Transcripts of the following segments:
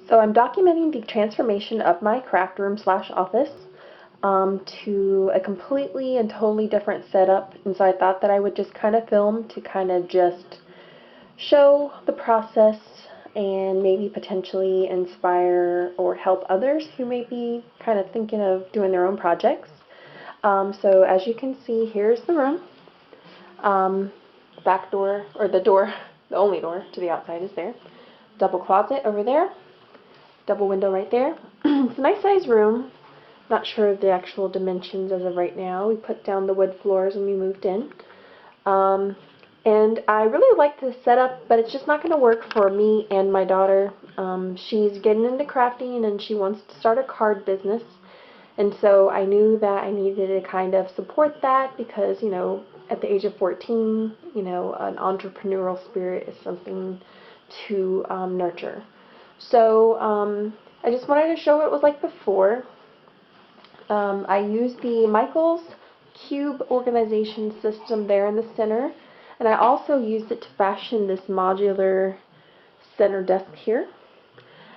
So I'm documenting the transformation of my craft room slash office to a completely and totally different setup, and so I thought that I would just kind of film to kind of just show the process and maybe potentially inspire or help others who may be kind of thinking of doing their own projects. So as you can see, here's the room. Back door, or the door, the only door to the outside is there. Double closet over there. Double window right there. It's a nice sized room. Not sure of the actual dimensions as of right now. We put down the wood floors when we moved in. And I really like this setup, but it's just not going to work for me and my daughter. She's getting into crafting and she wants to start a card business. And so I knew that I needed to kind of support that because, you know, at the age of 14, you know, an entrepreneurial spirit is something to nurture. So I just wanted to show what it was like before. I used the Michaels cube organization system there in the center, and I also used it to fashion this modular center desk here.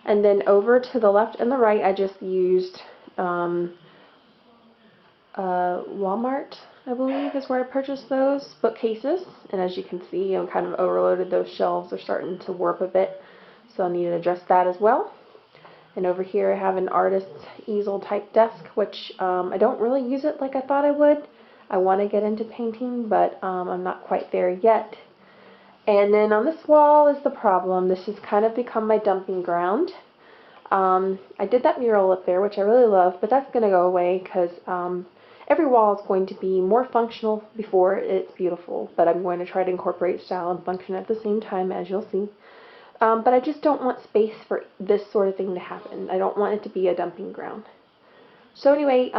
And then over to the left and the right, I just used Walmart, I believe, is where I purchased those bookcases. And as you can see, I'm kind of overloaded. Those shelves are starting to warp a bit, so I'll need to adjust that as well. And over here I have an artist's easel type desk, which I don't really use it like I thought I would. I want to get into painting, but I'm not quite there yet. And then on this wall is the problem. This has kind of become my dumping ground. I did that mural up there, which I really love, but that's going to go away because every wall is going to be more functional before it's beautiful. But I'm going to try to incorporate style and function at the same time, as you'll see. But I just don't want space for this sort of thing to happen. I don't want it to be a dumping ground. So anyway,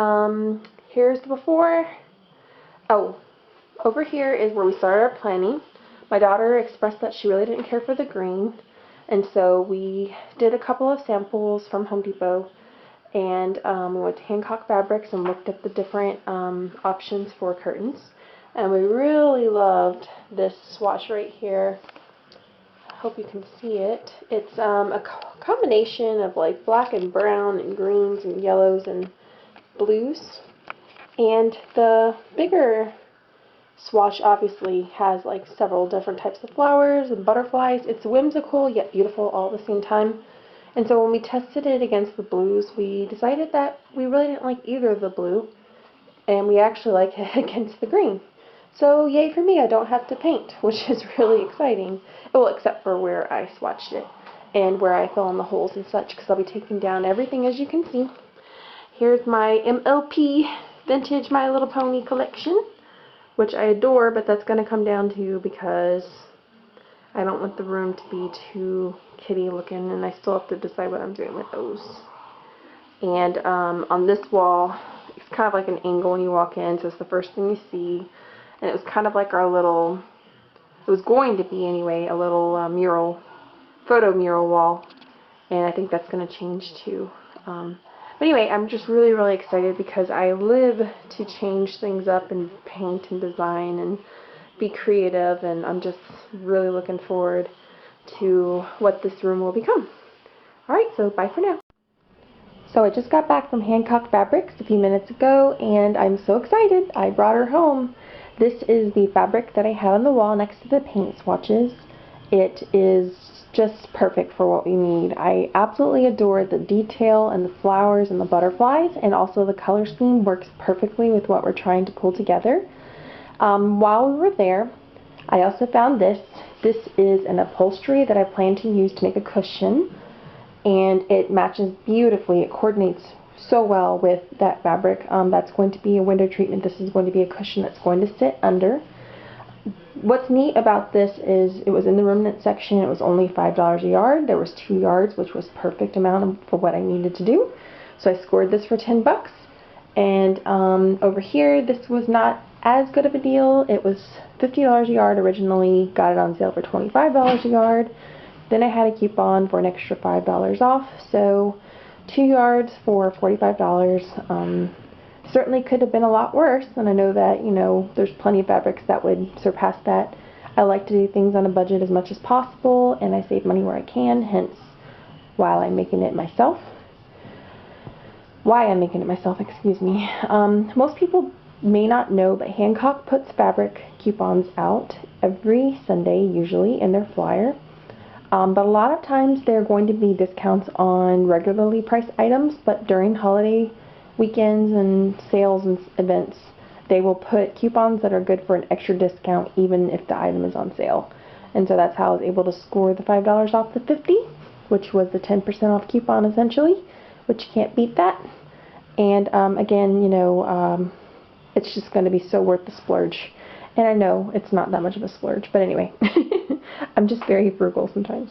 here's the before. Oh, over here is where we started our planning. My daughter expressed that she really didn't care for the green, and so we did a couple of samples from Home Depot, and we went to Hancock Fabrics and looked at the different options for curtains, and we really loved this swatch right here. I hope you can see it. It's a combination of like black and brown and greens and yellows and blues. And the bigger swatch obviously has like several different types of flowers and butterflies. It's whimsical yet beautiful all at the same time. And so when we tested it against the blues, we decided that we really didn't like either of the blue, and we actually like it against the green. So yay for me, I don't have to paint, which is really exciting. Well, except for where I swatched it and where I fill in the holes and such, because I'll be taking down everything, as you can see. Here's my MLP Vintage My Little Pony collection, which I adore, but that's going to come down to because I don't want the room to be too kitty looking, and I still have to decide what I'm doing with those. And on this wall, it's kind of like an angle when you walk in, so it's the first thing you see. And it was kind of like our little, it was going to be anyway, a little mural, photo mural wall. And I think that's going to change too. But anyway, I'm just really, really excited because I live to change things up and paint and design and be creative, and I'm just really looking forward to what this room will become. Alright, so bye for now. So I just got back from Hancock Fabrics a few minutes ago, and I'm so excited. I brought her home. This is the fabric that I have on the wall next to the paint swatches. It is just perfect for what we need. I absolutely adore the detail and the flowers and the butterflies, and also the color scheme works perfectly with what we're trying to pull together. While we were there, I also found this. This is an upholstery that I plan to use to make a cushion, and it matches beautifully. It coordinates so well with that fabric. That's going to be a window treatment. This is going to be a cushion that's going to sit under. What's neat about this is it was in the remnant section. It was only $5 a yard. There was 2 yards, which was perfect amount for what I needed to do. So I scored this for 10 bucks. And over here, this was not as good of a deal. It was $50 a yard originally. Got it on sale for $25 a yard. Then I had a coupon for an extra $5 off. So 2 yards for $45. Certainly could have been a lot worse, and I know that, you know, there's plenty of fabrics that would surpass that. I like to do things on a budget as much as possible, and I save money where I can, hence while I'm making it myself. Why I'm making it myself, excuse me. Most people may not know, but Hancock puts fabric coupons out every Sunday, usually, in their flyer. But a lot of times they're going to be discounts on regularly priced items, but during holiday weekends and sales and events, they will put coupons that are good for an extra discount even if the item is on sale. And so that's how I was able to score the $5 off the 50, which was the 10% off coupon essentially, which you can't beat that. And again, you know, it's just going to be so worth the splurge. And I know it's not that much of a splurge, but anyway, I'm just very frugal sometimes.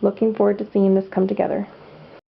Looking forward to seeing this come together.